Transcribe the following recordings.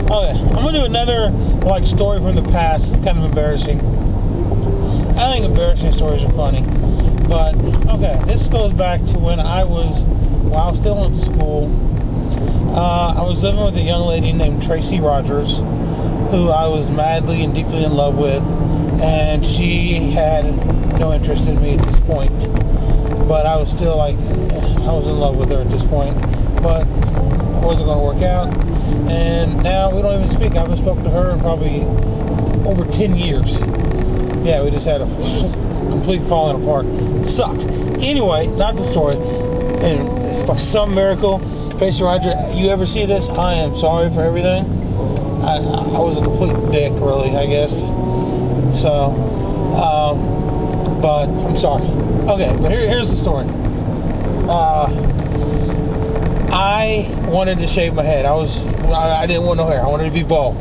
Okay, I'm gonna do another story from the past. It's kind of embarrassing. I think embarrassing stories are funny, but okay, this goes back to when I was still in school. I was living with a young lady named Tracy Rogers, who I was madly and deeply in love with, and she had no interest in me at this point. But I was still I was in love with her at this point, but it wasn't going to work out. And now we don't even speak. I haven't spoken to her in probably over 10 years. Yeah, we just had a complete falling apart. It sucked. Anyway, not the story. And by some miracle, Tracy Roger, you ever see this? I am sorry for everything. I was a complete dick, really, I guess. So, but I'm sorry. Okay, but here's the story. I wanted to shave my head. I didn't want no hair. I wanted to be bald.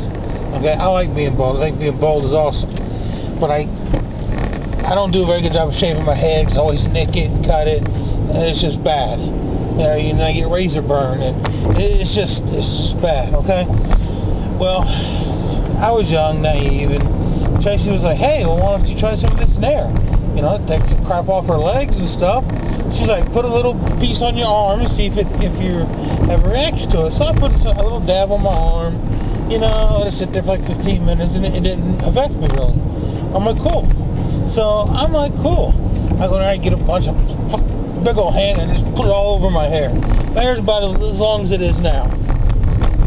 Okay, I like being bald. I think being bald is awesome. But I don't do a very good job of shaving my head because I always nick it and cut it, and it's just bad. You know, I get razor burn, and it's just bad. Okay. Well, I was young, naive, and Tracy was like, "Hey, well, why don't you try some of this Nair? You know, it takes the crap off her legs and stuff." She's like, "Put a little piece on your arm and see if you have a reaction to it." So I put a little dab on my arm. You know, let it sit there for like 15 minutes, and it didn't affect me really. I'm like, cool. So I'm like, cool. I go there and get a bunch of big old hand and just put it all over my hair. My hair's about as long as it is now.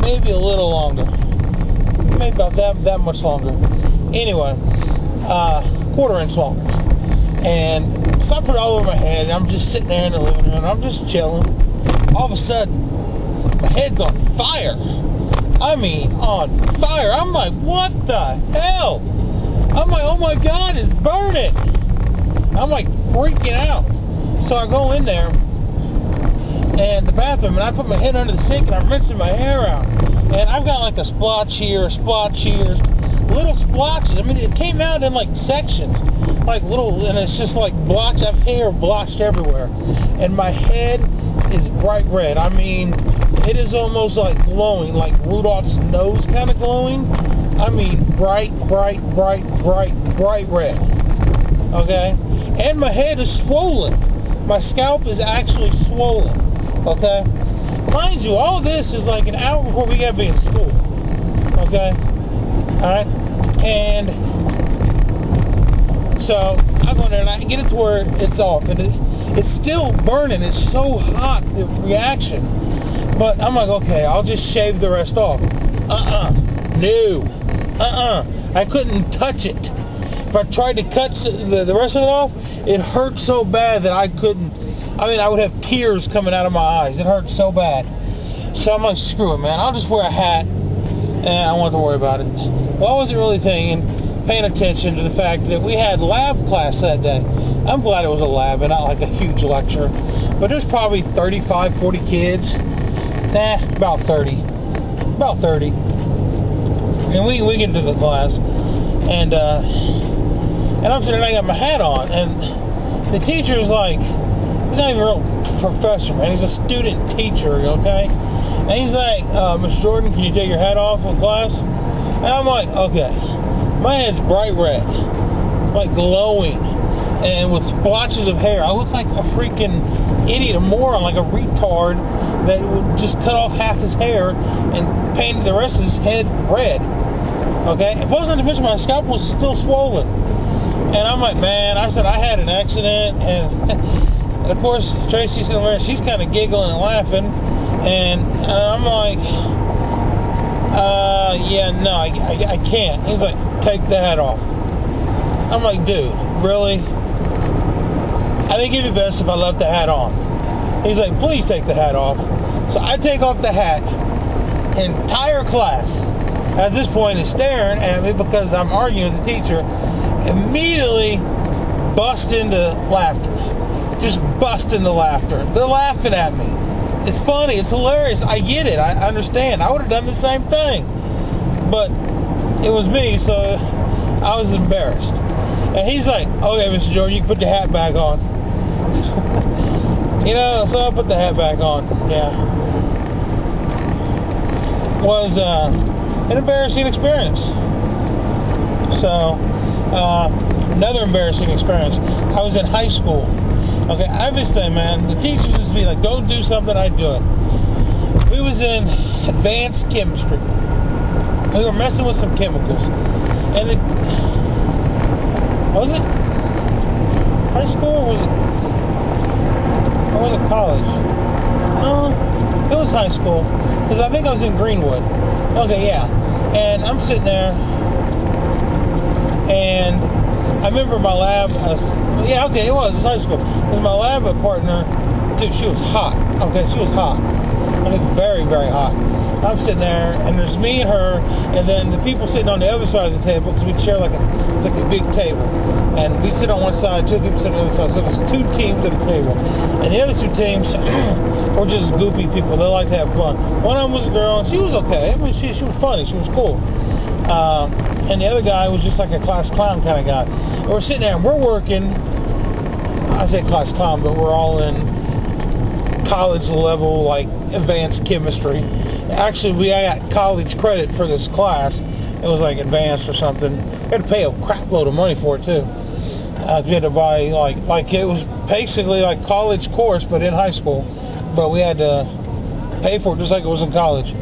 Maybe a little longer. Maybe about that much longer. Anyway, quarter-inch longer. And so I put it all over my head, and I'm just sitting there in the living room, and I'm just chilling. All of a sudden, my head's on fire. I mean, on fire. I'm like, what the hell? I'm like, oh my God, it's burning. I'm like freaking out. So I go in there and the bathroom, and I put my head under the sink, and I'm rinsing my hair out. And I've got like a splotch here, little splotches. I mean, it came out in like sections, like little, and it's just like blotch. I have hair blotched everywhere, and my head is bright red. I mean, it is almost like glowing, like Rudolph's nose kind of glowing. I mean, bright red. Okay? And my head is swollen. My scalp is actually swollen. Okay? Mind you, all this is like an hour before we gotta be in school. Okay? Alright? And so I go there and I get it to where it's off. And it's still burning. It's so hot, the reaction. But I'm like, okay, I'll just shave the rest off. No. I couldn't touch it. If I tried to cut the rest of it off, it hurt so bad that I couldn't. I mean, I would have tears coming out of my eyes. It hurt so bad. So I'm like, screw it, man. I'll just wear a hat, and I won't have to worry about it. Well, I wasn't really paying attention to the fact that we had lab class that day. I'm glad it was a lab and not like a huge lecture. But there's probably 35, 40 kids. About 30. And we get into the class, and I'm sitting there, and I got my hat on, and the teacher is like, he's not even a real professor, man. He's a student teacher, okay? And he's like, Mr. Jordan, can you take your hat off in class? And I'm like, okay. My head's bright red, like glowing, and with splotches of hair. I look like a freaking idiot, a moron, like a retard that would just cut off half his hair and painted the rest of his head red. Okay? It wasn't to mention my scalp was still swollen. And I'm like, man, I said I had an accident, and of course Tracy's sitting there, she's kind of giggling and laughing, and I'm like, yeah, no, I can't. He's like, take the hat off. I'm like, dude, really? I think it'd be best if I left the hat on. He's like, please take the hat off. So I take off the hat. Entire class at this point is staring at me because I'm arguing with the teacher. Immediately bust into laughter. Just bust into laughter. They're laughing at me. It's funny. It's hilarious. I get it. I understand. I would have done the same thing. But it was me, so I was embarrassed. And he's like, okay, Mr. Jordan, you can put your hat back on. You know, so I put the hat back on. Yeah. Was an embarrassing experience. So, another embarrassing experience. I was in high school. Okay, I have this thing, man. The teachers used to be like, don't do something, I'd do it. We was in advanced chemistry. We were messing with some chemicals. And was it high school or was it college? No, it was high school. Because I think I was in Greenwood. Okay, yeah. And I'm sitting there. And I remember my lab, it was high school. Because my lab partner, dude, she was hot. Okay, she was hot. I mean, very, very hot. I'm sitting there, and there's me and her, and then the people sitting on the other side of the table, because we'd share it's like a big table. And we sit on one side, two people sit on the other side. So there's two teams at the table. And the other two teams were just goofy people. They like to have fun. One of them was a girl, and she was okay. I mean, she was funny. She was cool. And the other guy was just like a class clown kind of guy. And we're sitting there, and we're working. I say class clown, but we're all in college level, like advanced chemistry. Actually, we got college credit for this class. It was like advanced or something. We had to pay a crap load of money for it too. We had to buy like it was basically like college course, but in high school. But we had to pay for it just like it was in college.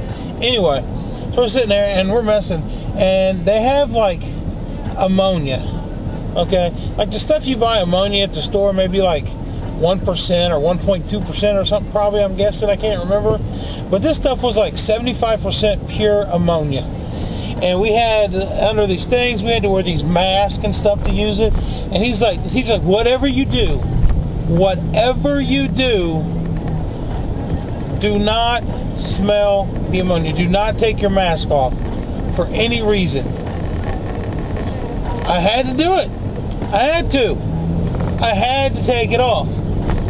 Anyway, so we're sitting there and we're messing, and they have like ammonia. Okay, like the stuff you buy ammonia at the store, maybe like 1% or 1.2% or something, probably, I'm guessing, I can't remember. But this stuff was like 75% pure ammonia. And we had, under these things, we had to wear these masks and stuff to use it. And he's like, whatever you do, do not smell the ammonia. Do not take your mask off for any reason. I had to do it. I had to take it off.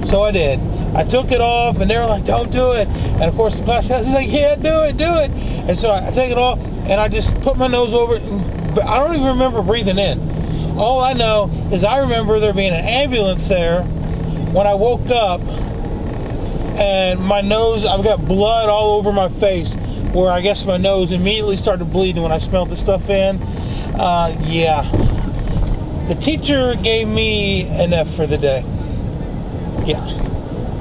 So I did. I took it off, and they were like, don't do it. And, of course, the class was like, yeah, do it. And so I take it off, and I just put my nose over it. But I don't even remember breathing in. All I know is I remember there being an ambulance there when I woke up, and my nose, I've got blood all over my face, where I guess my nose immediately started bleeding when I smelled the stuff in. Yeah. The teacher gave me an F for the day. Yeah.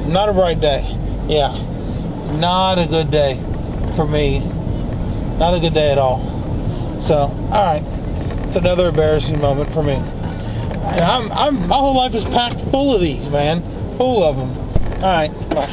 Not a bright day. Yeah. Not a good day for me. Not a good day at all. So, alright. It's another embarrassing moment for me. And my whole life is packed full of these, man. Full of them. Alright. Bye.